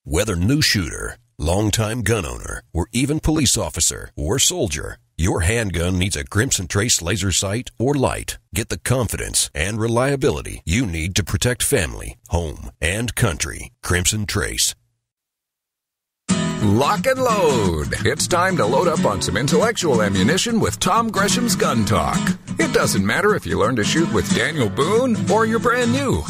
Whether new shooter, longtime gun owner, or even police officer or soldier, your handgun needs a Crimson Trace laser sight or light. Get the confidence and reliability you need to protect family, home, and country. Crimson Trace. Lock and load. It's time to load up on some intellectual ammunition with Tom Gresham's Gun Talk. It doesn't matter if you learn to shoot with Daniel Boone or you're brand new.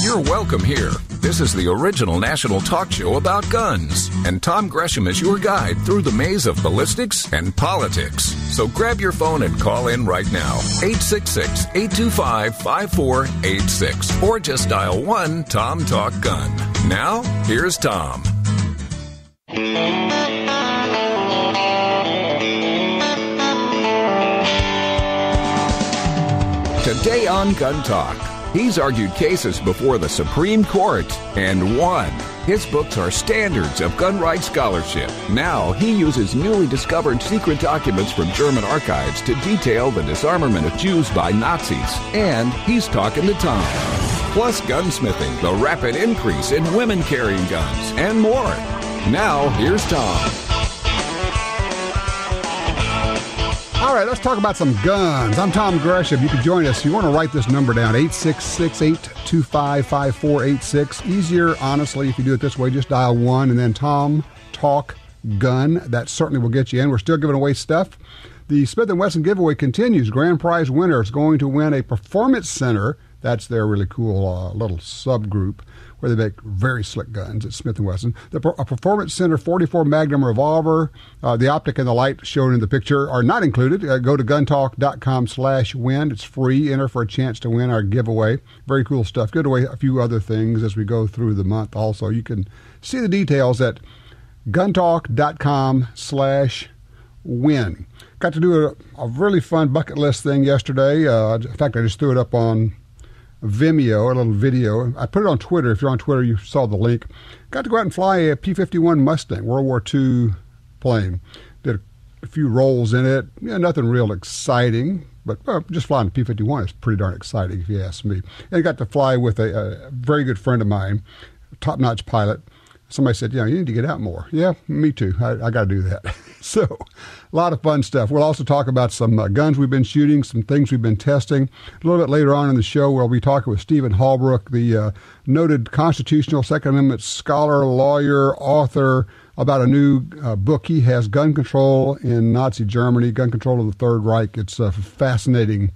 You're welcome here. This is the original national talk show about guns, and Tom Gresham is your guide through the maze of ballistics and politics. So grab your phone and call in right now, 866-825-5486, or just dial 1-TOM-TALK-GUN. Now, here's Tom. Today on Gun Talk, he's argued cases before the Supreme Court and won. His books are standards of gun rights scholarship. Now he uses newly discovered secret documents from German archives to detail the disarmament of Jews by Nazis. And he's talking to Tom. Plus gunsmithing, the rapid increase in women carrying guns, and more. Now, here's Tom. All right, let's talk about some guns. I'm Tom Gresham. You can join us. You want to write this number down, 866-825-5486. Easier, honestly, if you do it this way, just dial 1 and then Tom Talk Gun. That certainly will get you in. We're still giving away stuff. The Smith & Wesson giveaway continues. Grand prize winner is going to win a Performance Center. That's their really cool little subgroup where they make very slick guns at Smith & Wesson. A Performance Center 44 Magnum revolver, the optic and the light shown in the picture are not included. Go to guntalk.com/win. It's free. Enter for a chance to win our giveaway. Very cool stuff. Give away a few other things as we go through the month also. You can see the details at guntalk.com/win. Got to do a really fun bucket list thing yesterday. In fact, I just threw it up on Vimeo, a little video. I put it on Twitter. If you're on Twitter, you saw the link. Got to go out and fly a P-51 Mustang, World War II plane. Did a few rolls in it. Yeah, nothing real exciting, but just flying a P-51 is pretty darn exciting if you ask me. And I got to fly with a very good friend of mine, top-notch pilot. Somebody said, you need to get out more. Yeah, me too. I got to do that. So, a lot of fun stuff. We'll also talk about some guns we've been shooting, some things we've been testing. A little bit later on in the show, we'll be talking with Stephen Holbrook, the noted constitutional Second Amendment scholar, lawyer, author, about a new book he has, Gun Control in Nazi Germany, Gun Control of the Third Reich. It's fascinating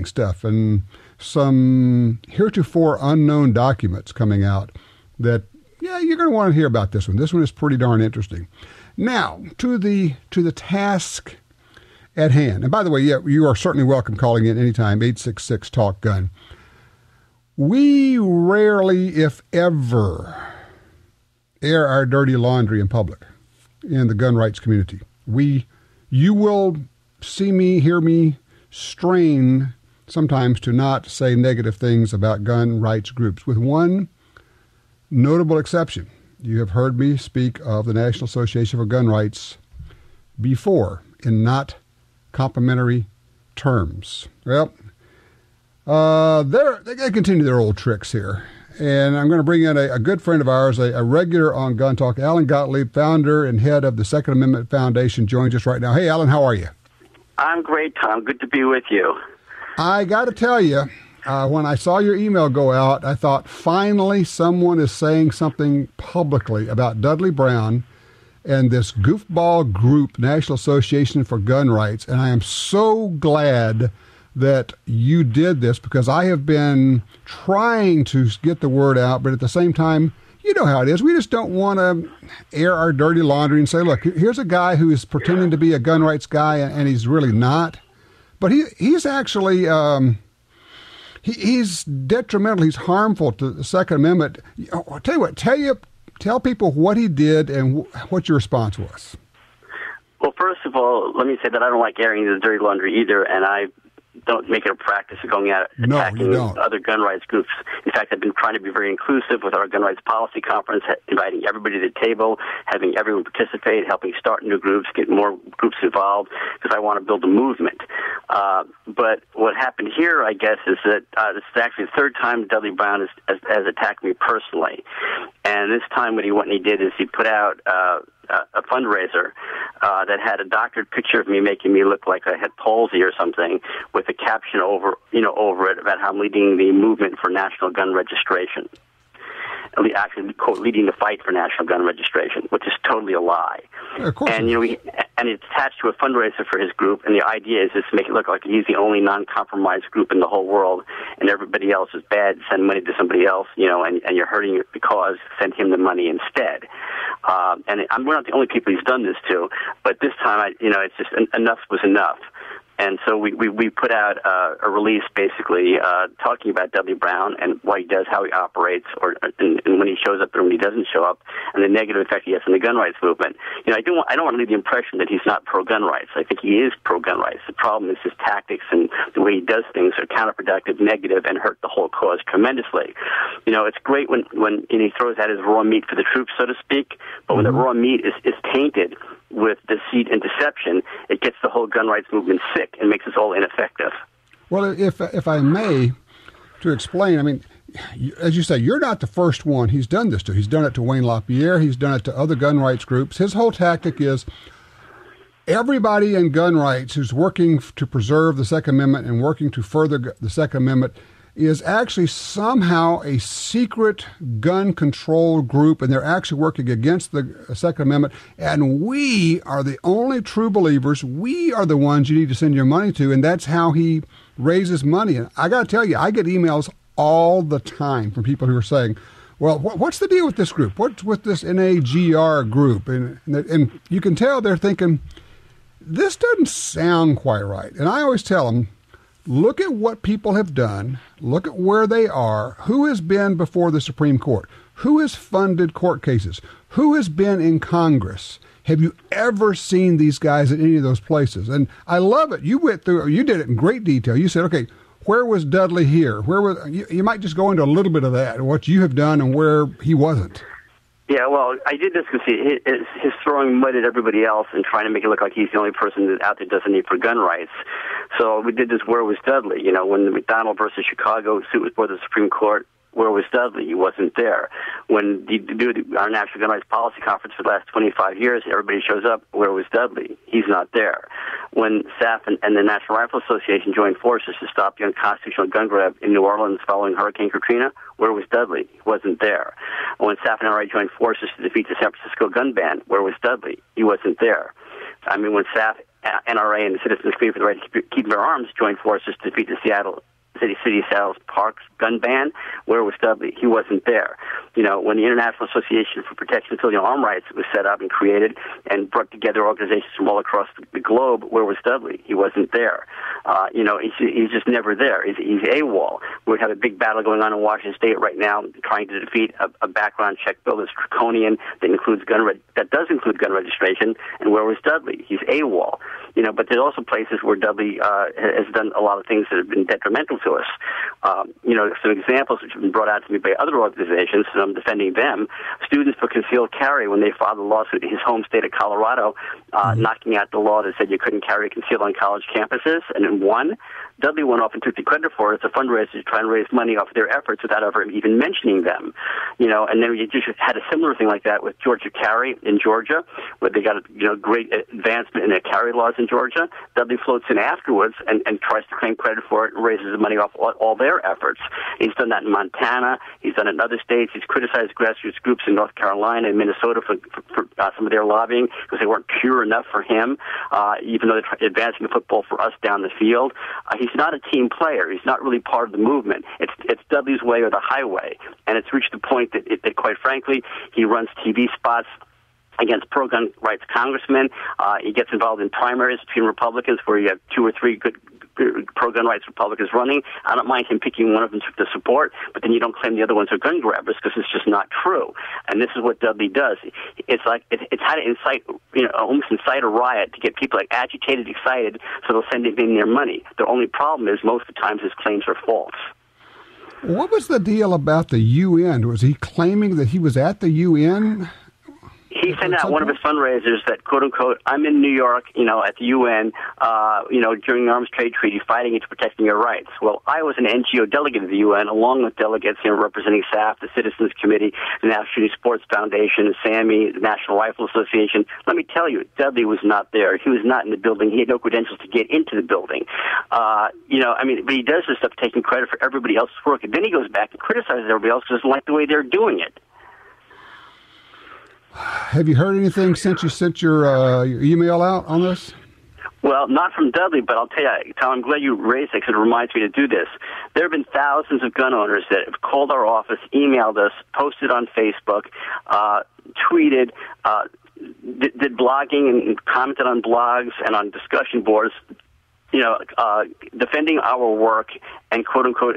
stuff, and some heretofore unknown documents coming out that, yeah, you're going to want to hear about this one. This one is pretty darn interesting. Now, to the task at hand. And by the way, yeah, you are certainly welcome calling in anytime, 866-TALK-GUN. We rarely, if ever, air our dirty laundry in public in the gun rights community. You will see me, hear me strain sometimes to not say negative things about gun rights groups, with one notable exception. You have heard me speak of the National Association for Gun Rights before in not complimentary terms. Well, they continue their old tricks here. And I'm going to bring in a good friend of ours, a regular on Gun Talk, Alan Gottlieb, founder and head of the Second Amendment Foundation, joins us right now. Hey, Alan, how are you? I'm great, Tom. Good to be with you. I got to tell you, when I saw your email go out, I thought, finally someone is saying something publicly about Dudley Brown and this goofball group, National Association for Gun Rights. And I am so glad that you did this, because I have been trying to get the word out, but at the same time, you know how it is. We just don't want to air our dirty laundry and say, look, here's a guy who is pretending to be a gun rights guy, and he's really not. But he's actually... He's detrimental. He's harmful to the Second Amendment. I'll tell you what. Tell people what he did and what your response was. Well, first of all, let me say that I don't like airing the dirty laundry either, and I don't make it a practice of going out attacking other gun rights groups. In fact, I've been trying to be very inclusive with our gun rights policy conference, inviting everybody to the table, having everyone participate, helping start new groups, get more groups involved, because I want to build a movement. But what happened here, I guess, is that this is actually the third time Dudley Brown has attacked me personally. And this time what he went and he did is he put out a fundraiser that had a doctored picture of me making me look like I had palsy or something, with a caption over it about how I'm leading the movement for national gun registration. Actually, quote, leading the fight for national gun registration, which is totally a lie. Yeah, of course. And and it's attached to a fundraiser for his group, and the idea is just to make it look like he's the only non-compromised group in the whole world, and everybody else is bad. Send money to somebody else, and you're hurting the cause. Send him the money instead. And we're not the only people he's done this to, but this time, it's just enough was enough. And so we put out a release basically talking about W. Brown and what he does, how he operates, and when he shows up and when he doesn't show up, and the negative effect he has on the gun rights movement. I don't want to leave the impression that he's not pro-gun rights. I think he is pro-gun rights. The problem is his tactics and the way he does things are counterproductive, negative, and hurt the whole cause tremendously. It's great when he throws out his raw meat for the troops, so to speak, but when the raw meat is tainted with deceit and deception, it gets the whole gun rights movement sick and makes us all ineffective. Well, if I may, to explain, I mean, as you say, you're not the first one he's done this to. He's done it to Wayne LaPierre. He's done it to other gun rights groups. His whole tactic is everybody in gun rights who's working to preserve the Second Amendment and working to further the Second Amendment is actually somehow a secret gun control group, and they're actually working against the Second Amendment, and we are the only true believers. We are the ones you need to send your money to, and that's how he raises money. And I got to tell you, I get emails all the time from people who are saying, well, what's the deal with this group? What's with this NAGR group? And you can tell they're thinking, this doesn't sound quite right. And I always tell them, look at what people have done. Look at where they are. Who has been before the Supreme Court? Who has funded court cases? Who has been in Congress? Have you ever seen these guys at any of those places? And I love it. You went through, you did it in great detail. You said, okay, where was Dudley here? Where was you might just go into a little bit of that, what you have done and where he wasn't. Yeah, well, I did this because his throwing mud at everybody else and trying to make it look like he's the only person that out there does the need for gun rights. So we did this, where was Dudley? When the McDonald versus Chicago suit was before the Supreme Court, where was Dudley? He wasn't there. When you do our National Gun Rights Policy Conference for the last 25 years, everybody shows up, where was Dudley? He's not there. When SAF and the National Rifle Association joined forces to stop the unconstitutional gun grab in New Orleans following Hurricane Katrina, where was Dudley? He wasn't there. When SAF and NRA joined forces to defeat the San Francisco gun ban, where was Dudley? He wasn't there. I mean, when SAF, NRA, and the Citizens Agreement for the Right to Keep Their Arms joined forces to defeat the City Seattle Parks gun ban, where was Dudley? He wasn't there. When the International Association for Protection of Civilian Arms Rights was set up and created and brought together organizations from all across the globe, where was Dudley? He wasn't there. He's just never there. He's AWOL. We have a big battle going on in Washington State right now, trying to defeat a background check bill that's draconian that does include gun registration. And where was Dudley? He's AWOL. But there's also places where Dudley has done a lot of things that have been detrimental to us. Some examples which have been brought out to me by other organizations, and I'm defending them. Students for concealed carry, when they filed a lawsuit in his home state of Colorado, knocking out the law that said you couldn't carry concealed on college campuses, and in one, Dudley went off and took the credit for it as a fundraiser to try and raise money off their efforts without ever even mentioning them. And then we just had a similar thing like that with Georgia Carry in Georgia, where they got great advancement in their carry laws in Georgia. Dudley floats in afterwards and tries to claim credit for it and raises the money off all their efforts. He's done that in Montana. He's done it in other states. He's criticized grassroots groups in North Carolina and Minnesota for some of their lobbying because they weren't pure enough for him, even though they're advancing the football for us down the field. He's not a team player. He's not really part of the movement. It's Dudley's way or the highway. And it's reached the point that quite frankly, he runs TV spots against pro-gun rights congressmen. He gets involved in primaries between Republicans where you have 2 or 3 good pro-gun rights Republicans running. I don't mind him picking one of them to support, but then you don't claim the other ones are gun grabbers because it's just not true. And this is what Dudley does. It's like it's how to incite, almost incite a riot to get people agitated, excited, so they'll send him in their money. The only problem is most of the times his claims are false. What was the deal about the UN? Was he claiming that he was at the UN? He sent out one of his fundraisers that, quote unquote, I'm in New York, at the UN, during the Arms Trade Treaty, fighting and protecting your rights. Well, I was an NGO delegate of the UN, along with delegates, representing SAF, the Citizens Committee, the National Shooting Sports Foundation, SAMI, the National Rifle Association. Let me tell you, Dudley was not there. He was not in the building. He had no credentials to get into the building. But he does this stuff taking credit for everybody else's work, and then he goes back and criticizes everybody else because he doesn't like the way they're doing it. Have you heard anything since you sent your email out on this? Well, not from Dudley, but I'll tell you, Tom, I'm glad you raised it because it reminds me to do this. There have been thousands of gun owners that have called our office, emailed us, posted on Facebook, tweeted, did blogging and commented on blogs and on discussion boards, defending our work and, quote unquote,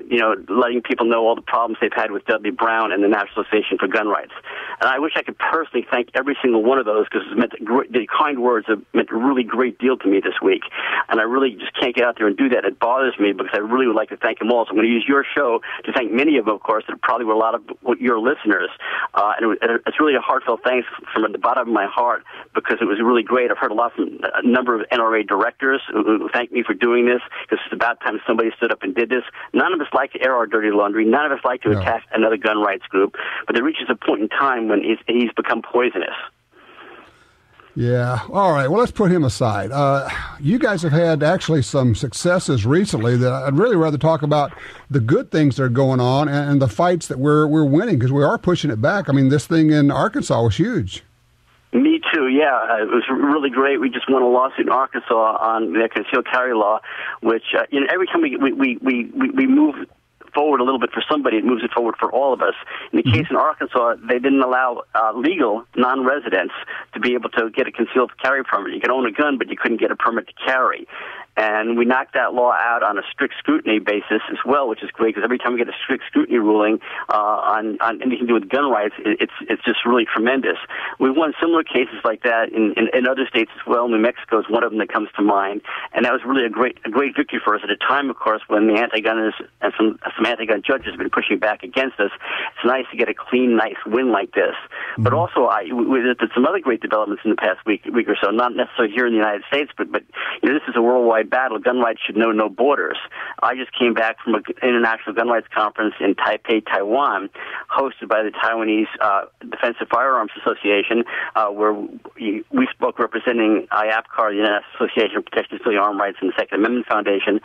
letting people know all the problems they've had with Dudley Brown and the National Association for Gun Rights. And I wish I could personally thank every single one of those because the kind words have meant a really great deal to me this week. And I really just can't get out there and do that. It bothers me because I really would like to thank them all. So I'm going to use your show to thank many of them, of course, that probably were a lot of your listeners. And it's really a heartfelt thanks from the bottom of my heart because it was really great. I've heard a lot from a number of NRA directors who thanked me for doing this because it's about time somebody stood up and did this. None of us like to air our dirty laundry. None of us like to attack another gun rights group. But there reaches a point in time when he's become poisonous. Yeah. All right. Well, let's put him aside. You guys have had actually some successes recently that I'd really rather talk about the good things that are going on and the fights that we're winning because we are pushing it back. I mean, this thing in Arkansas was huge. Me too, yeah. It was really great. We just won a lawsuit in Arkansas on the concealed carry law, which, every time we move forward a little bit for somebody, it moves it forward for all of us. In the case in Arkansas, they didn't allow legal non-residents to be able to get a concealed carry permit. You could own a gun, but you couldn't get a permit to carry. And we knocked that law out on a strict scrutiny basis as well, which is great because every time we get a strict scrutiny ruling on anything to do with gun rights, it's just really tremendous. We've won similar cases like that in other states as well. New Mexico is one of them that comes to mind, and that was really a great victory for us at a time, of course, when the anti-gunners and some anti-gun judges have been pushing back against us. It's nice to get a clean, nice win like this. Mm-hmm. But also, we did some other great developments in the past week or so, not necessarily here in the United States, but this is a worldwide battle. Gun rights should know no borders. I just came back from an international gun rights conference in Taipei, Taiwan, hosted by the Taiwanese Defensive Firearms Association, where we spoke representing IAPCAR, the International Association for Protection of Civilian Arms Rights, and the Second Amendment Foundation,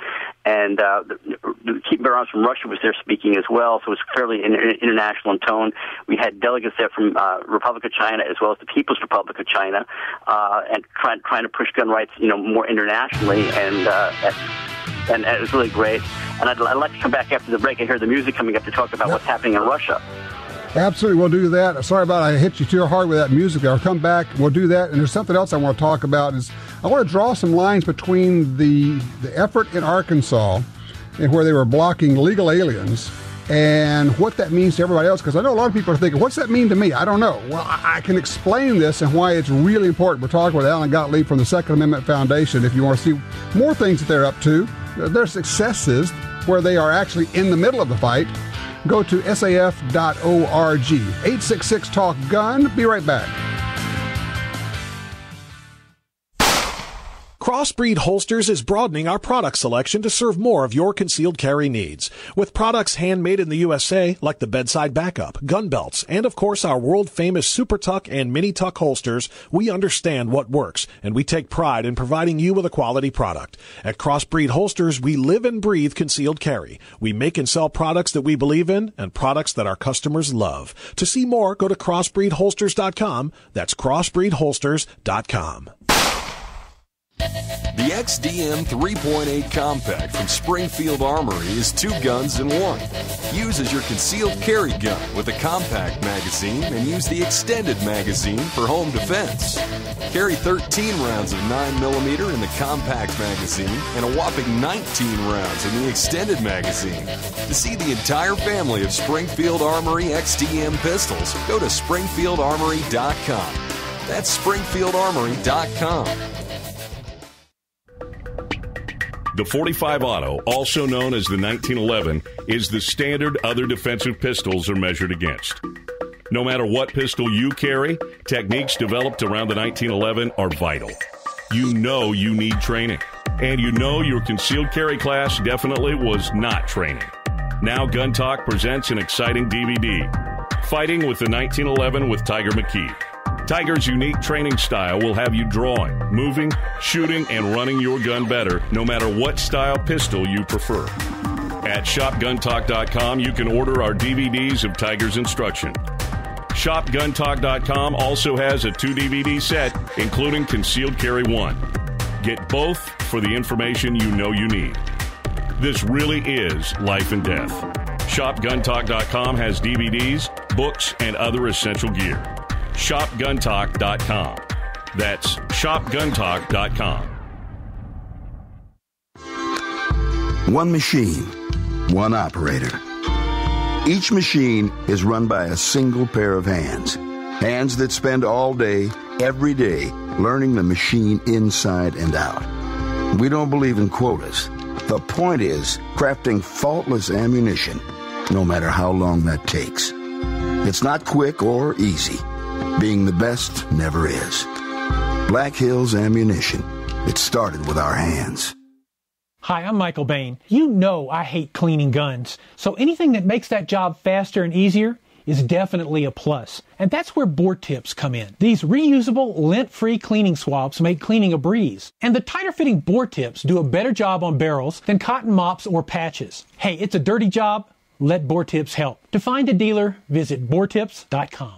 and the Keep Bear Arms from Russia was there speaking as well, so it was fairly international in tone. We had delegates there from Republic of China as well as the People's Republic of China, and trying to push gun rights, more internationally, and it was really great. And I'd like to come back after the break and hear the music coming up to talk about what's happening in Russia. Absolutely, we'll do that. Sorry about I hit you too hard with that music. I'll come back, we'll do that. And there's something else I want to talk about. Is I want to draw some lines between the effort in Arkansas and where they were blocking legal aliens and what that means to everybody else, because I know a lot of people are thinking, what's that mean to me? I don't know. Well, I can explain this and why it's really important. We're talking with Alan Gottlieb from the Second Amendment Foundation. If you want to see more things that they're up to, their successes where they are actually in the middle of the fight, go to saf.org. 866-TALK-GUN. Be right back. Crossbreed Holsters is broadening our product selection to serve more of your concealed carry needs. With products handmade in the USA, like the bedside backup, gun belts, and of course our world-famous Super Tuck and Mini Tuck holsters, we understand what works, and we take pride in providing you with a quality product. At Crossbreed Holsters, we live and breathe concealed carry. We make and sell products that we believe in and products that our customers love. To see more, go to crossbreedholsters.com. That's crossbreedholsters.com. The XDM 3.8 Compact from Springfield Armory is 2 guns in 1. Use as your concealed carry gun with a compact magazine and use the extended magazine for home defense. Carry 13 rounds of 9mm in the compact magazine and a whopping 19 rounds in the extended magazine. To see the entire family of Springfield Armory XDM pistols, go to SpringfieldArmory.com. That's SpringfieldArmory.com. The .45 Auto, also known as the 1911, is the standard other defensive pistols are measured against. No matter what pistol you carry, techniques developed around the 1911 are vital. You know you need training, and you know your concealed carry class definitely was not training. Now Gun Talk presents an exciting DVD, Fighting with the 1911 with Tiger McKee. Tiger's unique training style will have you drawing, moving, shooting, and running your gun better, no matter what style pistol you prefer. At ShopGunTalk.com, you can order our DVDs of Tiger's instruction. ShopGunTalk.com also has a 2-DVD set, including Concealed Carry 1. Get both for the information you know you need. This really is life and death. ShopGunTalk.com has DVDs, books, and other essential gear. ShopGunTalk.com. That's ShopGunTalk.com. One machine, one operator. Each machine is run by a single pair of hands. Hands that spend all day, every day, learning the machine inside and out. We don't believe in quotas. The point is crafting faultless ammunition, no matter how long that takes. It's not quick or easy. Being the best never is. Black Hills Ammunition. It started with our hands. Hi, I'm Michael Bain. You know I hate cleaning guns, so anything that makes that job faster and easier is definitely a plus. And that's where Bore Tips come in. These reusable, lint-free cleaning swabs make cleaning a breeze. And the tighter-fitting Bore Tips do a better job on barrels than cotton mops or patches. Hey, it's a dirty job. Let Bore Tips help. To find a dealer, visit boretips.com.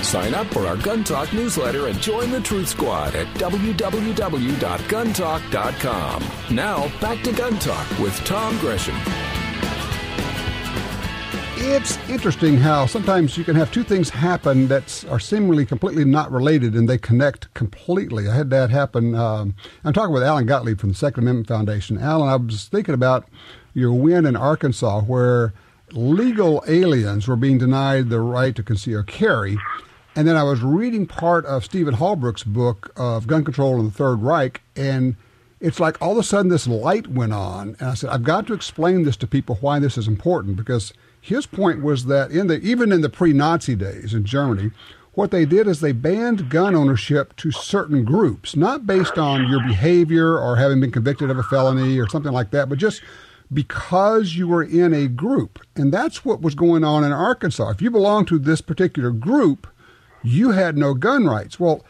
Sign up for our Gun Talk newsletter and join the Truth Squad at www.guntalk.com. Now, back to Gun Talk with Tom Gresham. It's interesting how sometimes you can have two things happen that are seemingly completely not related and they connect completely. I had that happen. I'm talking with Alan Gottlieb from the Second Amendment Foundation. Alan, I was thinking about your win in Arkansas where legal aliens were being denied the right to conceal carry. And then I was reading part of Stephen Holbrook's book of Gun Control in the Third Reich, and it's like all of a sudden this light went on. And I said, I've got to explain this to people why this is important, because his point was that even in the pre-Nazi days in Germany, what they did is they banned gun ownership to certain groups, not based on your behavior or having been convicted of a felony or something like that, but just because you were in a group. And that's what was going on in Arkansas. If you belong to this particular group, you had no gun rights. Well,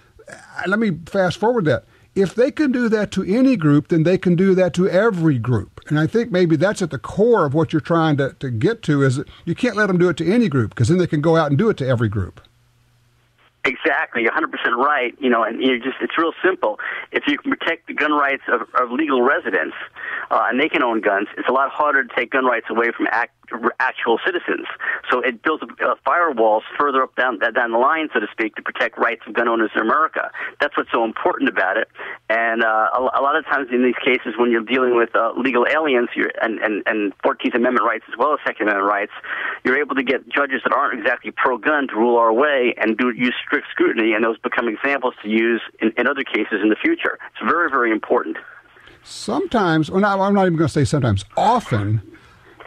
let me fast forward that. If they can do that to any group, then they can do that to every group. And I think maybe that's at the core of what you're trying to get to, is that you can't let them do it to any group, because then they can go out and do it to every group. Exactly, you're 100% right. And it's real simple. If you can protect the gun rights of legal residents, and they can own guns, it's a lot harder to take gun rights away from actual citizens. So it builds firewalls further up down the line, so to speak, to protect rights of gun owners in America. That's what's so important about it. And a lot of times in these cases, when you're dealing with legal aliens and 14th Amendment rights as well as Second Amendment rights, you're able to get judges that aren't exactly pro-gun to rule our way and use strict scrutiny, and those become examples to use in other cases in the future. It's very, very important. Sometimes, I'm not even going to say sometimes, often,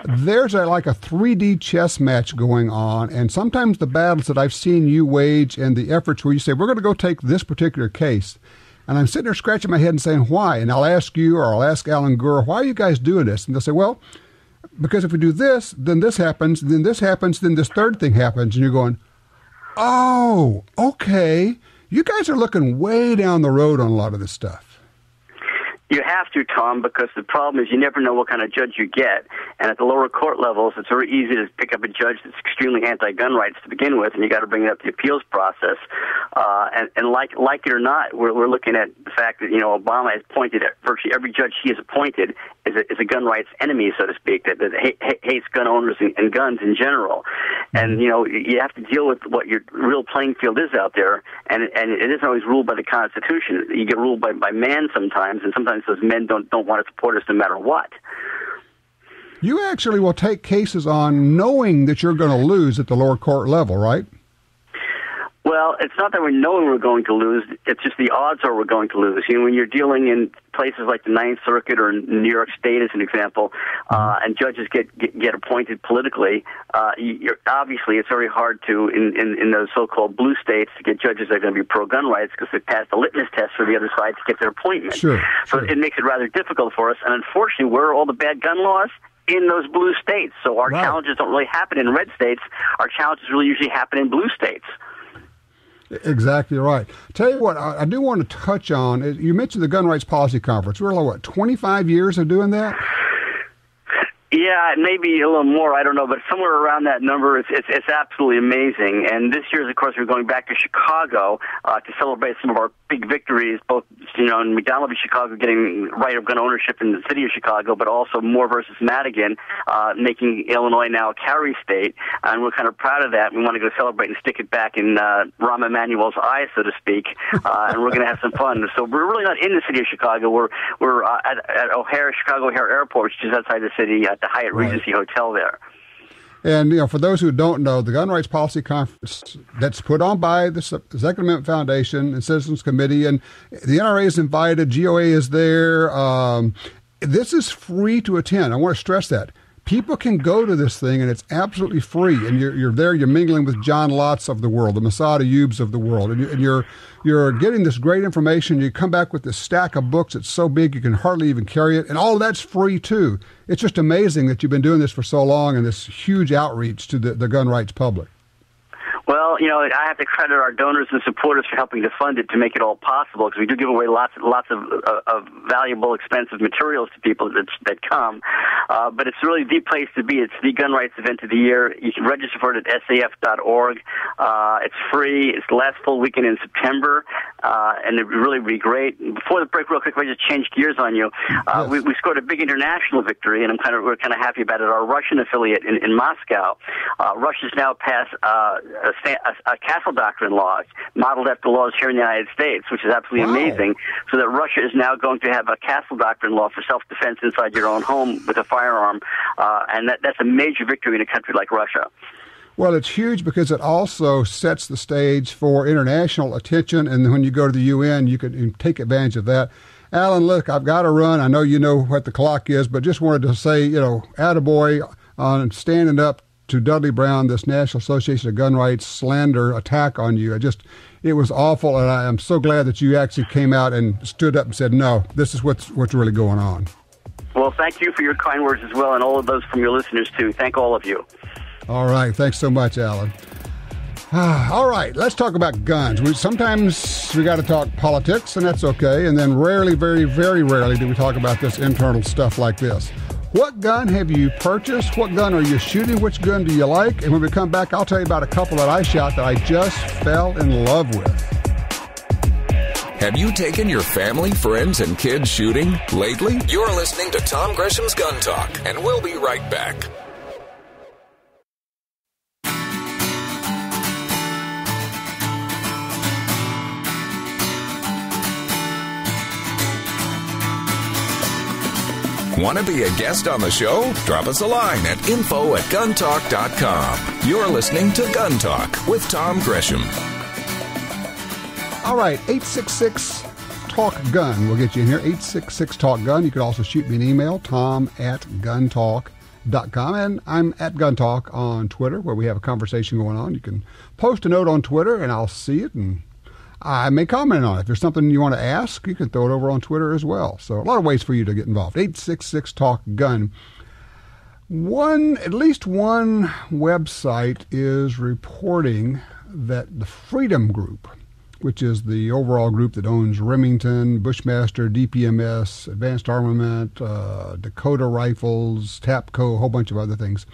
there's like a 3D chess match going on, and sometimes the battles that I've seen you wage and the efforts where you say, we're going to go take this particular case, and I'm sitting there scratching my head and saying, why? And I'll ask you, or I'll ask Alan Gurr, why are you guys doing this? And they'll say, well, because if we do this, then this happens, then this happens, then this third thing happens, and you're going, oh, okay. You guys are looking way down the road on a lot of this stuff. You have to, Tom, because the problem is you never know what kind of judge you get. And at the lower court levels, it's very easy to pick up a judge that's extremely anti-gun rights to begin with, and you got to bring it up the appeals process. And like it or not, we're looking at the fact that Obama has pointed at virtually every judge he has appointed is a gun rights enemy, so to speak, that hates gun owners and guns in general. And you have to deal with what your real playing field is out there, and it isn't always ruled by the Constitution. You get ruled by man sometimes, and sometimes those men don't want to support us no matter what. You actually will take cases on knowing that you're going to lose at the lower court level, right? Well, it's not that we know we're going to lose. It's just the odds are we're going to lose. When you're dealing in places like the Ninth Circuit or New York State, as an example, and judges get appointed politically, obviously it's very hard to, in those so-called blue states, to get judges that are going to be pro-gun rights because they passed the litmus test for the other side to get their appointment. Sure. So it makes it rather difficult for us. And unfortunately, where are all the bad gun laws? In those blue states. So our challenges don't really happen in red states. Our challenges really usually happen in blue states. Exactly right. Tell you what, I do want to touch on, you mentioned the Gun Rights Policy Conference. We're like, 25 years of doing that? Yeah, maybe a little more. I don't know, but somewhere around that number, it's absolutely amazing. And this year, of course, we're going back to Chicago to celebrate some of our big victories, both in McDonald v. Chicago getting right of gun ownership in the city of Chicago, but also Moore versus Madigan making Illinois now a carry state. And we're kind of proud of that. We want to go celebrate and stick it back in Rahm Emanuel's eye, so to speak. And we're going to have some fun. So we're really not in the city of Chicago. We're at Chicago O'Hare Airport, which is outside the city, at the Hyatt Regency Hotel there. And, for those who don't know, the Gun Rights Policy Conference that's put on by the Second Amendment Foundation and Citizens Committee, and the NRA is invited, GOA is there. This is free to attend. I want to stress that. People can go to this thing, and it's absolutely free. And you're there, you're mingling with John Lotz of the world, the Masada Eubes of the world, and you're getting this great information. You come back with this stack of books. It's so big you can hardly even carry it, and all of that's free too. It's just amazing that you've been doing this for so long and this huge outreach to the gun rights public. Well, I have to credit our donors and supporters for helping to fund it to make it all possible, because we do give away lots of valuable, expensive materials to people that come. But it's really the place to be. It's the gun rights event of the year. You can register for it at saf.org. It's free. It's the last full weekend in September, and it really would be great. Before the break, real quick, let me just change gears on you. Yes. We scored a big international victory, and we're kind of happy about it. Our Russian affiliate in Moscow, Russia's now passed a castle doctrine law modeled after laws here in the United States, which is absolutely amazing. So that Russia is now going to have a castle doctrine law for self-defense inside your own home with a firearm, and that's a major victory in a country like Russia. Well, it's huge because it also sets the stage for international attention, and when you go to the UN, you can take advantage of that. Alan, look, I've got to run. I know you know what the clock is, but just wanted to say, attaboy on standing up to Dudley Brown, this National Association of Gun Rights slander attack on you. It was awful, and I am so glad that you actually came out and stood up and said, no, this is what's really going on. Well, thank you for your kind words as well, and all of those from your listeners, too. Thank all of you. All right. Thanks so much, Alan. All right. Let's talk about guns. Sometimes we got to talk politics, and that's okay. And then rarely, very, very rarely do we talk about this internal stuff like this. What gun have you purchased? What gun are you shooting? Which gun do you like? And when we come back, I'll tell you about a couple that I shot that I just fell in love with. Have you taken your family, friends, and kids shooting lately? You're listening to Tom Gresham's Gun Talk, and we'll be right back. Want to be a guest on the show? Drop us a line at info@guntalk.com. You're listening to Gun Talk with Tom Gresham. All right, 866-TALK-GUN. We'll get you in here, 866-TALK-GUN. You can also shoot me an email, tom@guntalk.com. And I'm at Gun Talk on Twitter, where we have a conversation going on. You can post a note on Twitter, and I'll see it, and I may comment on it. If there's something you want to ask, you can throw it over on Twitter as well. So a lot of ways for you to get involved. 866-TALK-GUN. At least one website is reporting that the Freedom Group, which is the overall group that owns Remington, Bushmaster, DPMS, Advanced Armament, Dakota Rifles, TAPCO, a whole bunch of other things,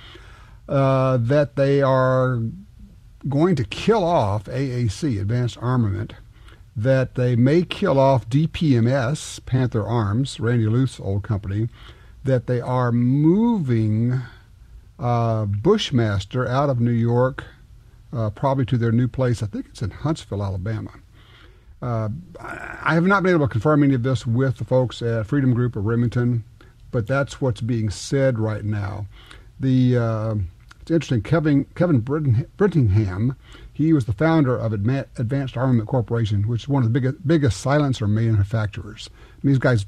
that they are going to kill off AAC, Advanced Armament, that they may kill off DPMS, Panther Arms, Randy Luth's old company, that they are moving Bushmaster out of New York, probably to their new place. I think it's in Huntsville, Alabama. I have not been able to confirm any of this with the folks at Freedom Group or Remington, but that's what's being said right now. It's interesting. Kevin Brittingham, He was the founder of Advanced Armament Corporation, which is one of the biggest silencer manufacturers. And these guys,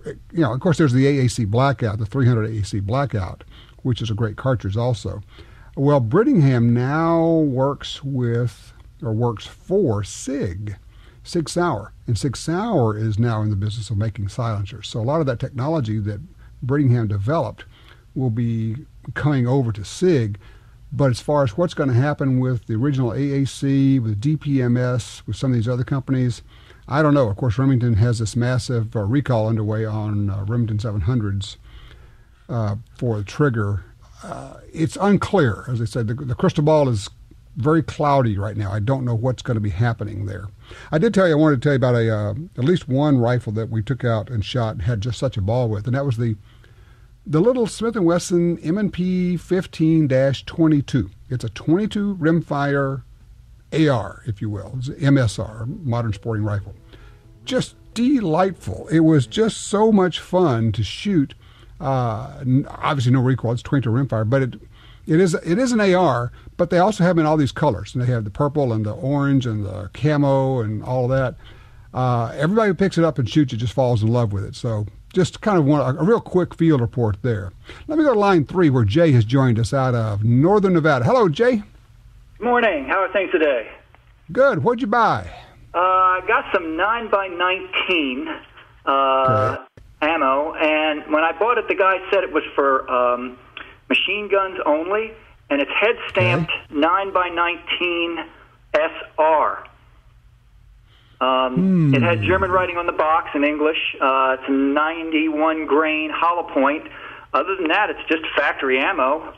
of course, there's the AAC Blackout, the 300 AAC Blackout, which is a great cartridge also. Well, Brittingham now works for SIG Sauer. And SIG Sauer is now in the business of making silencers. So a lot of that technology that Brittingham developed will be coming over to SIG. But as far as what's going to happen with the original AAC, with DPMS, with some of these other companies, I don't know. Of course, Remington has this massive recall underway on Remington 700s for the trigger. It's unclear. As I said, the crystal ball is very cloudy right now. I don't know what's going to be happening there. I wanted to tell you about at least one rifle that we took out and shot and had just such a ball with, and that was the little Smith & Wesson M&P 15-22. It's a 22 rimfire AR, if you will. It's an MSR, modern sporting rifle. Just delightful. It was just so much fun to shoot. Obviously no recoil, it's 22 rimfire, but it is an AR, but they also have in all these colors. And they have the purple and the orange and the camo and all of that. Everybody who picks it up and shoots it just falls in love with it. So just kind of a real quick field report there. Let me go to line 3 where Jay has joined us out of Northern Nevada. Hello, Jay. Good morning. How are things today? Good. What'd you buy? I got some 9x19 ammo, and when I bought it, the guy said it was for machine guns only, and it's head stamped 9x19 SR. It had German writing on the box in English. It's a 91 grain hollow point. Other than that, it's just factory ammo.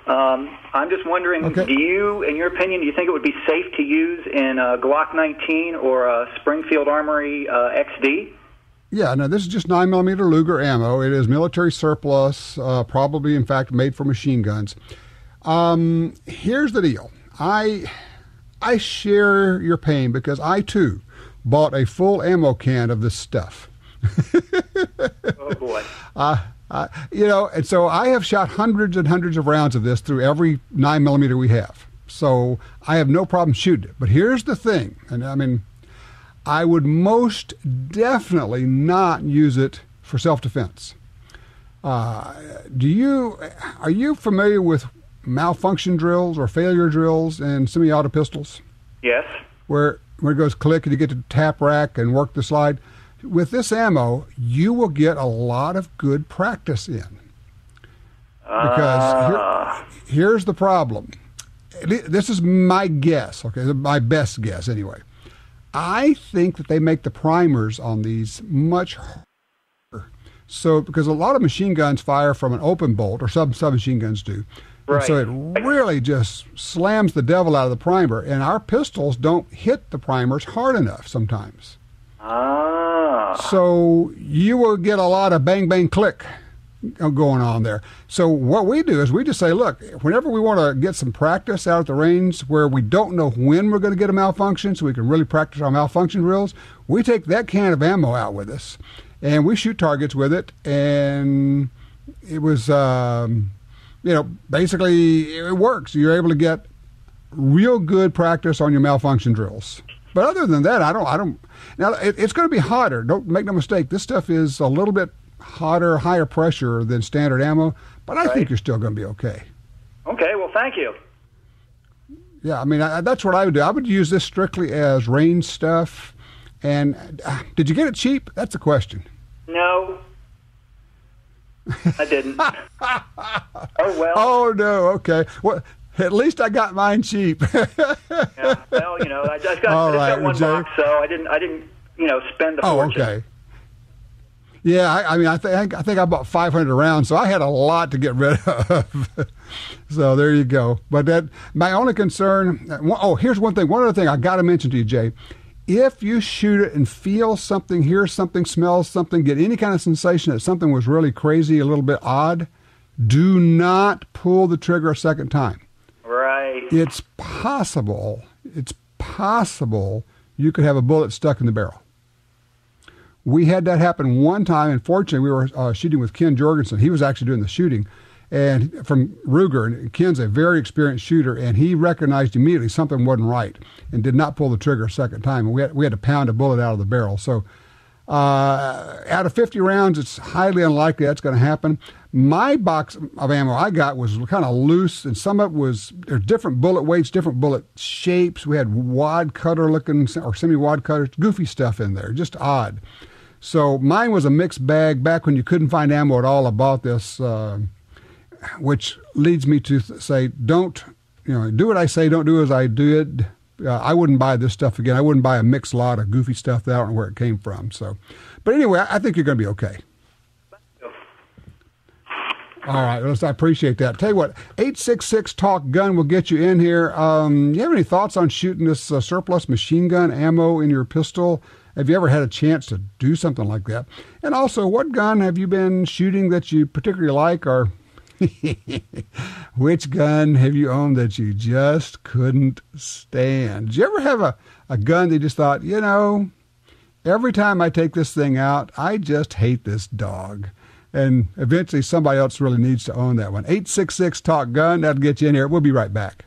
I'm just wondering, do you, in your opinion, do you think it would be safe to use in a Glock 19 or a Springfield Armory XD? Yeah, no, this is just 9mm Luger ammo. It is military surplus, probably, in fact, made for machine guns. Here's the deal. I share your pain because I, too, bought a full ammo can of this stuff. Oh, boy. And so I have shot hundreds and hundreds of rounds of this through every 9mm we have. So I have no problem shooting it. But here's the thing, and I mean, I would most definitely not use it for self-defense. Are you familiar with malfunction drills or failure drills in semi-auto pistols? Yes. Where it goes click and you get to tap rack and work the slide. With this ammo, you will get a lot of good practice in. Because here's the problem. This is my guess, okay, my best guess anyway. I think that they make the primers on these much harder. So, because a lot of machine guns fire from an open bolt, or some submachine guns do. Right. So it really just slams the devil out of the primer. And our pistols don't hit the primers hard enough sometimes. So you will get a lot of bang, bang, click going on there. So what we do is we just say, look, whenever we want to get some practice out at the range where we don't know when we're going to get a malfunction so we can really practice our malfunction drills, we take that can of ammo out with us and we shoot targets with it. And it was, basically it works. You're able to get real good practice on your malfunction drills. But other than that, I don't. Now, it's going to be hotter. Don't make no mistake. This stuff is a little bit hotter, higher pressure than standard ammo, but I think you're still going to be okay. Okay, well, thank you. Yeah, I mean, that's what I would do. I would use this strictly as range stuff. And did you get it cheap? That's the question. No, I didn't. Oh, well. Oh, no, okay. Well, at least I got mine cheap. Yeah, well, I just got one box, so I didn't, spend the fortune. Oh, okay. Yeah, I think I bought 500 rounds, so I had a lot to get rid of. So there you go. But my only concern. Here's one thing. One other thing I got to mention to you, Jay. If you shoot it and feel something, hear something, smell something, get any kind of sensation that something was really crazy, a little bit odd, do not pull the trigger a second time. Right. It's possible you could have a bullet stuck in the barrel. We had that happen one time, and fortunately we were shooting with Ken Jorgensen. He was actually doing the shooting, and from Ruger. And Ken's a very experienced shooter, and he recognized immediately something wasn't right and did not pull the trigger a second time. And we had to pound a bullet out of the barrel. So out of 50 rounds, it's highly unlikely that's going to happen. My box of ammo I got was kind of loose, and some of it was different bullet weights, different bullet shapes. We had wad cutter looking or semi-wad cutters, goofy stuff in there, just odd. So mine was a mixed bag. Back when you couldn't find ammo at all, I bought this, which leads me to say, do what I say, don't do as I did. I wouldn't buy this stuff again. I wouldn't buy a mixed lot of goofy stuff that I don't know where it came from. So, but anyway, I think you're going to be okay. All right, I appreciate that. Tell you what, 866-TALK-GUN will get you in here. You have any thoughts on shooting this surplus machine gun ammo in your pistol? Have you ever had a chance to do something like that? And also, what gun have you been shooting that you particularly like, or which gun have you owned that you just couldn't stand? Did you ever have a gun that you just thought, every time I take this thing out, I just hate this dog? And eventually somebody else really needs to own that one. 866-TALK-GUN, that'll get you in here. We'll be right back.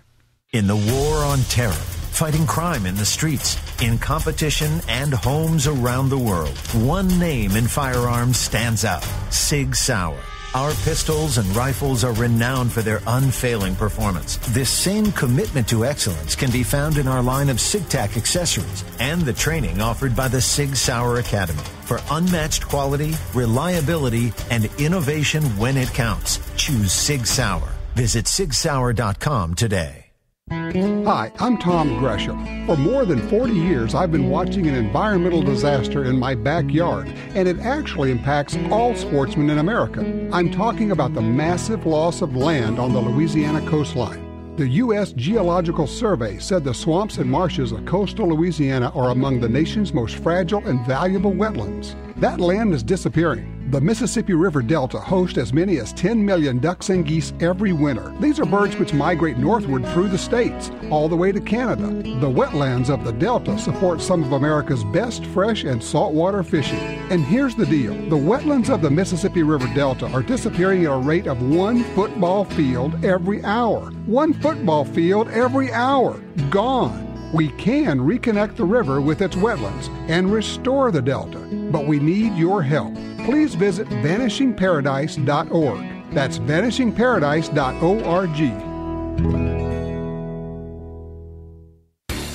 In the war on terror, fighting crime in the streets, in competition, and homes around the world, one name in firearms stands out: Sig Sauer. Our pistols and rifles are renowned for their unfailing performance. This same commitment to excellence can be found in our line of SigTac accessories and the training offered by the Sig Sauer Academy. For unmatched quality, reliability, and innovation when it counts, choose Sig Sauer. Visit sigsauer.com today. Hi, I'm Tom Gresham. For more than 40 years, I've been watching an environmental disaster in my backyard, and it actually impacts all sportsmen in America. I'm talking about the massive loss of land on the Louisiana coastline. The U.S. Geological Survey said the swamps and marshes of coastal Louisiana are among the nation's most fragile and valuable wetlands. That land is disappearing. The Mississippi River Delta hosts as many as 10 million ducks and geese every winter. These are birds which migrate northward through the states, all the way to Canada. The wetlands of the Delta support some of America's best fresh and saltwater fishing. And here's the deal. The wetlands of the Mississippi River Delta are disappearing at a rate of 1 football field every hour. 1 football field every hour. Gone. We can reconnect the river with its wetlands and restore the Delta, but we need your help. Please visit vanishingparadise.org. That's vanishingparadise.org.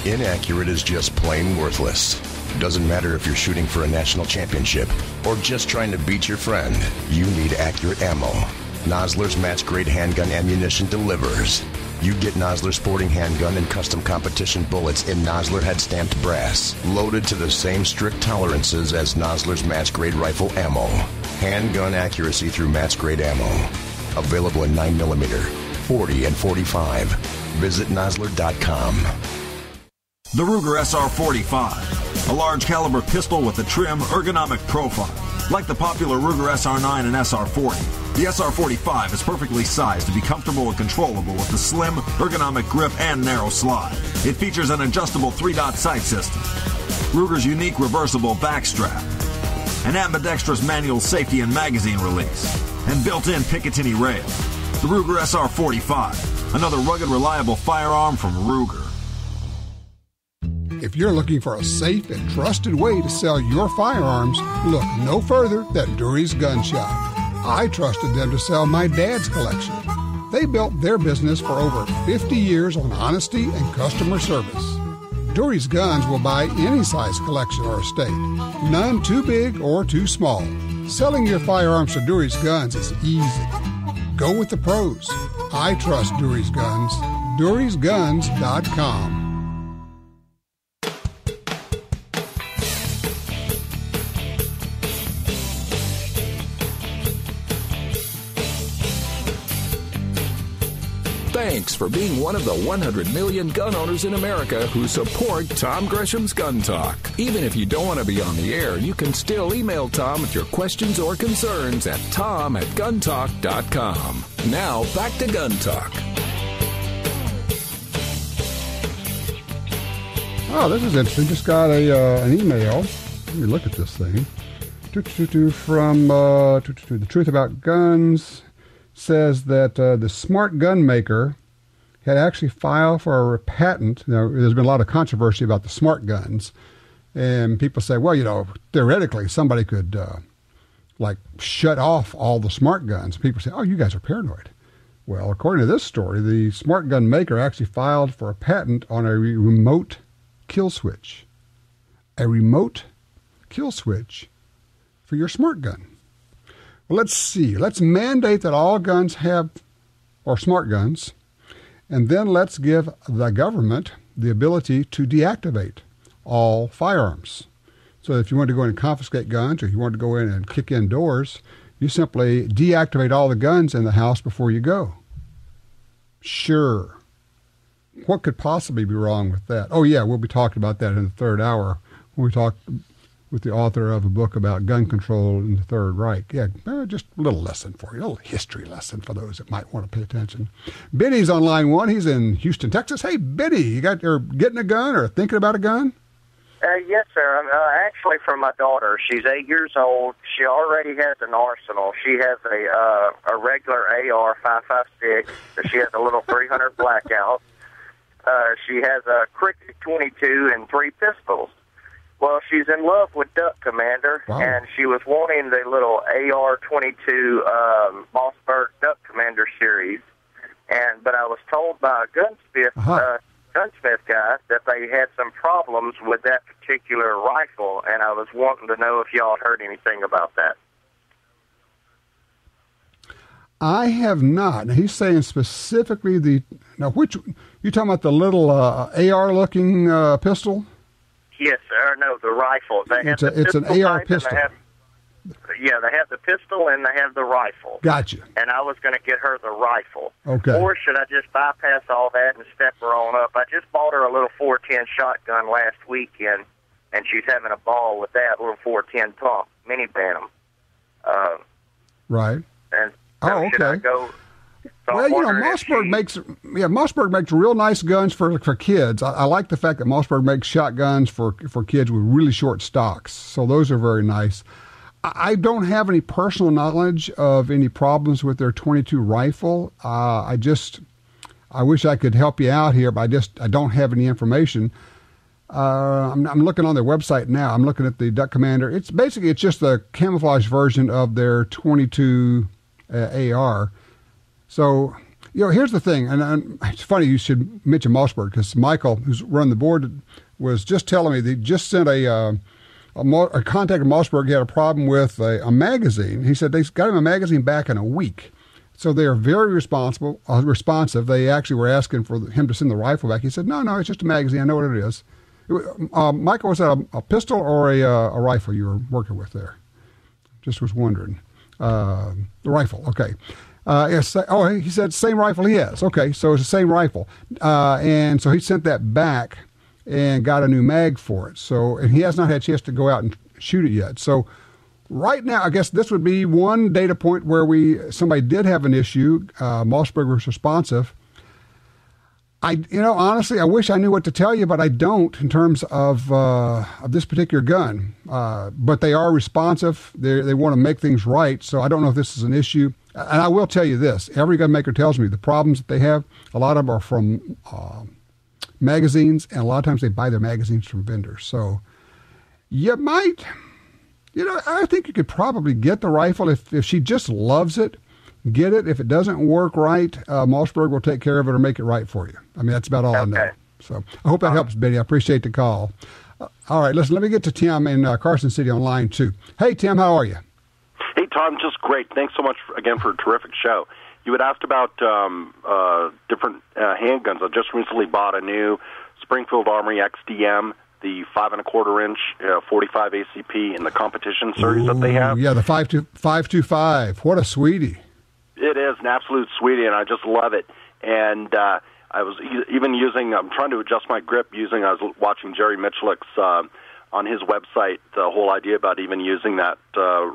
Inaccurate is just plain worthless. Doesn't matter if you're shooting for a national championship or just trying to beat your friend. You need accurate ammo. Nosler's match-grade handgun ammunition delivers. You get Nosler sporting handgun and custom competition bullets in Nosler head-stamped brass, loaded to the same strict tolerances as Nosler's match-grade rifle ammo. Handgun accuracy through match-grade ammo. Available in 9mm, 40, and 45. Visit Nosler.com. The Ruger SR45, a large caliber pistol with a trim, ergonomic profile. Like the popular Ruger SR9 and SR40, the SR45 is perfectly sized to be comfortable and controllable with a slim, ergonomic grip and narrow slide. It features an adjustable 3-dot sight system, Ruger's unique reversible back strap, an ambidextrous manual safety and magazine release, and built-in Picatinny rail. The Ruger SR45, another rugged, reliable firearm from Ruger. If you're looking for a safe and trusted way to sell your firearms, look no further than Dury's Gun Shop. I trusted them to sell my dad's collection. They built their business for over 50 years on honesty and customer service. Dury's Guns will buy any size collection or estate, none too big or too small. Selling your firearms to Dury's Guns is easy. Go with the pros. I trust Dury's Guns. DurysGuns.com. Thanks for being one of the 100 million gun owners in America who support Tom Gresham's Gun Talk. Even if you don't want to be on the air, you can still email Tom with your questions or concerns at tom@guntalk.com. Now, back to Gun Talk. Oh, this is interesting. Just got an email. Let me look at this thing. From The Truth About Guns. says that the smart gun maker had actually filed for a patent. Now, there's been a lot of controversy about the smart guns, and people say, well, theoretically, somebody could shut off all the smart guns. People say, oh, you guys are paranoid. Well, according to this story, the smart gun maker actually filed for a patent on a remote kill switch. A remote kill switch for your smart gun. Well, let's see. Let's mandate that all guns or smart guns, and then let's give the government the ability to deactivate all firearms. So if you want to go in and confiscate guns, or you want to go in and kick in doors, you simply deactivate all the guns in the house before you go. Sure. What could possibly be wrong with that? Oh, yeah, we'll be talking about that in the third hour when we talk with the author of a book about gun control in the Third Reich. Yeah, just a little lesson for you, a little history lesson for those that might want to pay attention. Benny's on line one. He's in Houston, Texas. Hey, Benny, you're getting a gun or thinking about a gun? Yes, sir. Actually, for my daughter. She's 8 years old. She already has an arsenal. She has a regular AR 5.56. She has a little 300 blackout. She has a Cricket 22 and 3 pistols. Well, she's in love with Duck Commander, wow. And she was wanting the little AR-22 Mossberg Duck Commander series. But I was told by a gunsmith guy that they had some problems with that particular rifle, and I was wanting to know if y'all had heard anything about that. I have not. Now, he's saying specifically which you talking about the little AR-looking pistol? Yes, sir. No, the rifle. It's an AR pistol. They have the pistol and they have the rifle. Gotcha. And I was going to get her the rifle. Okay. Or should I just bypass all that and step her on up? I just bought her a little 410 shotgun last weekend, and she's having a ball with that little 410 pump, mini Bantam. Right. And so should I go... So well, Mossberg makes real nice guns for kids. I like the fact that Mossberg makes shotguns for kids with really short stocks. So those are very nice. I don't have any personal knowledge of any problems with their 22 rifle. I wish I could help you out here, but I don't have any information. I'm looking on their website now. I'm looking at the Duck Commander. It's just the camouflage version of their 22 AR. So, here's the thing, and it's funny you should mention Mossberg, because Michael, who's run the board, was just telling me they just sent a contacted Mossberg. He had a problem with a magazine. He said they got him a magazine back in a week. So they are very responsive. They actually were asking for him to send the rifle back. He said, no, it's just a magazine. I know what it is. Michael, was that a pistol or a rifle you were working with there? Just was wondering. The rifle, okay. Yes. He said same rifle he has. Okay, so it's the same rifle. And so he sent that back and got a new mag for it. So, and he has not had a chance to go out and shoot it yet. So right now, I guess this would be one data point where somebody did have an issue. Mossberg was responsive. Honestly, I wish I knew what to tell you, but I don't in terms of this particular gun. But they are responsive. They want to make things right. So I don't know if this is an issue. And I will tell you this. Every gun maker tells me the problems that they have, a lot of them are from magazines, and a lot of times they buy their magazines from vendors. So you might, I think you could probably get the rifle if she just loves it. Get it. If it doesn't work right, Mossberg will take care of it or make it right for you. I mean, that's about all I know. So I hope that helps, Benny. I appreciate the call. All right, listen, let me get to Tim in Carson City on line 2. Hey, Tim, how are you? Hey, Tom, just great. Thanks so much, again, for a terrific show. You had asked about different handguns. I just recently bought a new Springfield Armory XDM, the 5 1/4 inch 45 ACP in the competition series that they have. Yeah, the 525. What a sweetie. It is an absolute sweetie, and I just love it. And I was even I'm trying to adjust my grip I was watching Jerry Michlick's on his website, the whole idea about even using that the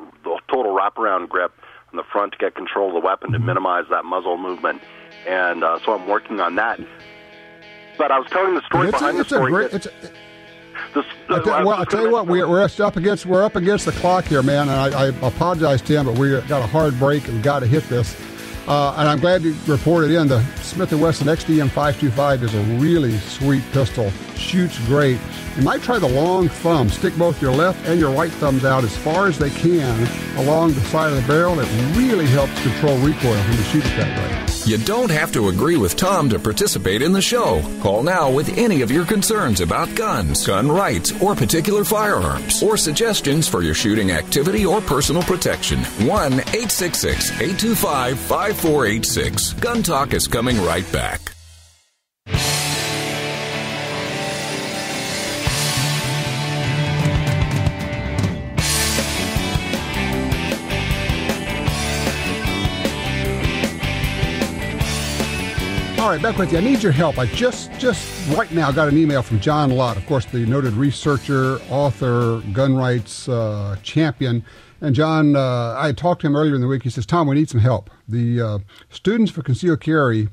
total wraparound grip on the front to get control of the weapon to minimize that muzzle movement. And so I'm working on that. But I was telling the story behind the story. I'll tell you what, we're up against the clock here, man. And I apologize, Tim, but we got a hard break and we got to hit this. And I'm glad you reported in the Smith & Wesson XDM 525 is a really sweet pistol. Shoots great. You might try the long thumb. Stick both your left and your right thumbs out as far as they can along the side of the barrel. It really helps control recoil when you shoot it that way. You don't have to agree with Tom to participate in the show. Call now with any of your concerns about guns, gun rights, or particular firearms, or suggestions for your shooting activity or personal protection. 1-866-825-5486. Gun Talk is coming right back. All right, back with you. I need your help. I just right now got an email from John Lott, of course, the noted researcher, author, gun rights champion. And John, I had talked to him earlier in the week. He says, Tom, we need some help. The Students for Concealed Carry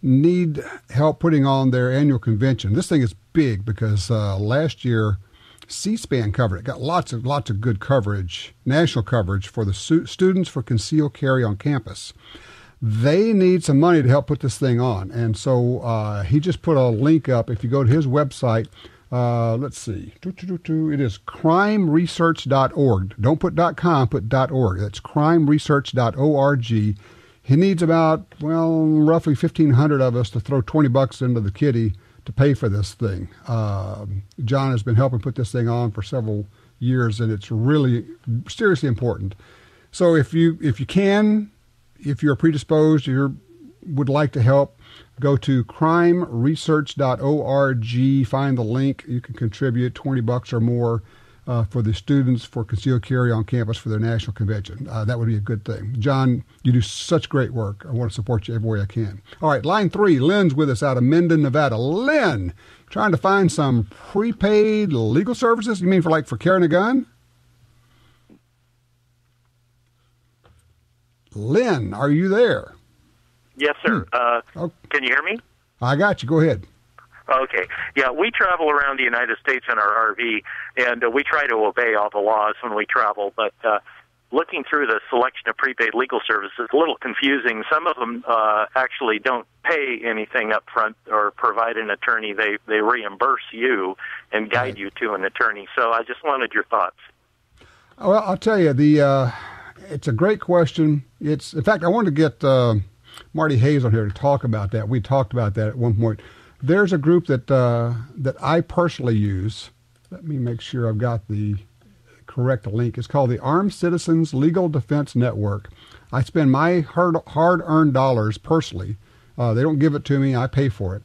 need help putting on their annual convention. This thing is big because last year C-SPAN covered it. Got lots of good coverage, national coverage for the Students for Concealed Carry on campus. They need some money to help put this thing on. And so he just put a link up. If you go to his website, let's see. It is crimeresearch.org. Don't put .com, put .org. That's crimeresearch.org. He needs about, roughly 1,500 of us to throw $20 into the kitty to pay for this thing. John has been helping put this thing on for several years, and it's really seriously important. So if you can, if you're predisposed, you would like to help, go to crimeresearch.org, find the link. You can contribute $20 or more for the Students for Concealed Carry on campus for their national convention. That would be a good thing. John, you do such great work. I want to support you every way I can. All right, line 3, Lynn's with us out of Minden, Nevada. Lynn, trying to find some prepaid legal services? You mean for carrying a gun? Lynn, are you there? Yes, sir. Can you hear me? I got you. Go ahead. Okay. Yeah, we travel around the United States in our RV, and we try to obey all the laws when we travel. But looking through the selection of prepaid legal services is a little confusing. Some of them actually don't pay anything up front or provide an attorney. They reimburse you and guide you to an attorney. So I just wanted your thoughts. Well, I'll tell you, it's a great question. In fact, I wanted to get Marty Hayes on here to talk about that. We talked about that at one point. There's a group that I personally use. Let me make sure I've got the correct link. It's called the Armed Citizens Legal Defense Network. I spend my hard-earned dollars personally. They don't give it to me. I pay for it.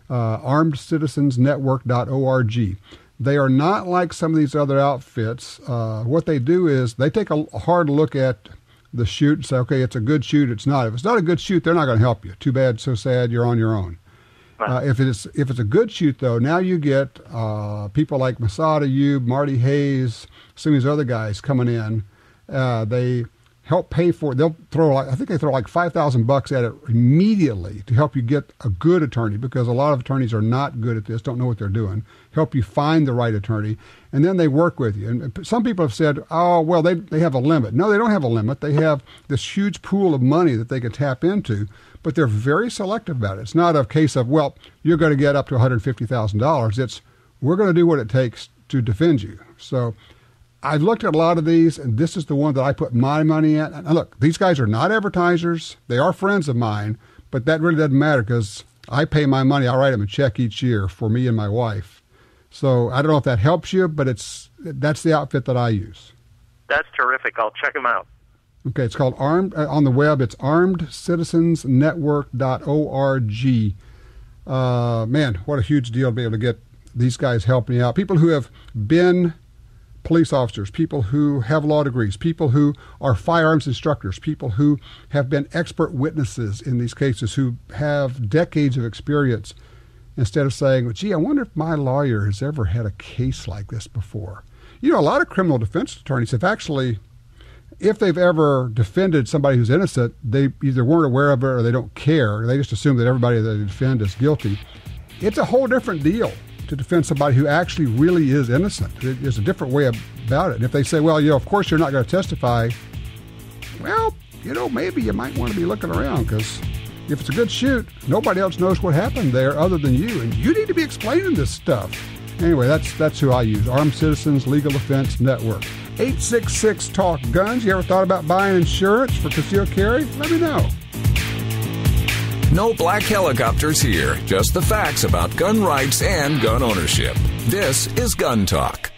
ArmedCitizensNetwork.org. They are not like some of these other outfits. What they do is they take a hard look at the shoot and say, okay, it's a good shoot, it's not. If it's not a good shoot, they're not going to help you. Too bad, so sad, you're on your own. If it's a good shoot, though, now you get people like Masada Ayub, Marty Hayes, some of these other guys coming in. They help pay for it. They'll throw like $5,000 at it immediately to help you get a good attorney, because a lot of attorneys are not good at this, don't know what they're doing. Help you find the right attorney, and then they work with you. And some people have said, oh, well, they have a limit. No, they don't have a limit. They have this huge pool of money that they can tap into, but they're very selective about it. It's not a case of, well, you're going to get up to $150,000. It's, we're going to do what it takes to defend you. So I've looked at a lot of these, and this is the one that I put my money at. And look, these guys are not advertisers. They are friends of mine, but that really doesn't matter because I pay my money. I write them a check each year for me and my wife. So I don't know if that helps you, but that's the outfit that I use. That's terrific. I'll check them out. Okay, it's called on the web, it's ArmedCitizensNetwork.org. Man, what a huge deal to be able to get these guys helping you out. People who have been police officers, people who have law degrees, people who are firearms instructors, people who have been expert witnesses in these cases, who have decades of experience, instead of saying, well, gee, I wonder if my lawyer has ever had a case like this before. You know, a lot of criminal defense attorneys have actually, if they've ever defended somebody who's innocent, they either weren't aware of it or they don't care. They just assume that everybody that they defend is guilty. It's a whole different deal to defend somebody who actually really is innocent. There's a different way about it. And if they say, well, of course you're not going to testify, well, maybe you might want to be looking around, because if it's a good shoot, nobody else knows what happened there other than you, and you need to be explaining this stuff. Anyway, that's who I use, Armed Citizens Legal Defense Network. 866-TALK-GUNS. You ever thought about buying insurance for concealed carry? Let me know. No black helicopters here, just the facts about gun rights and gun ownership. This is Gun Talk.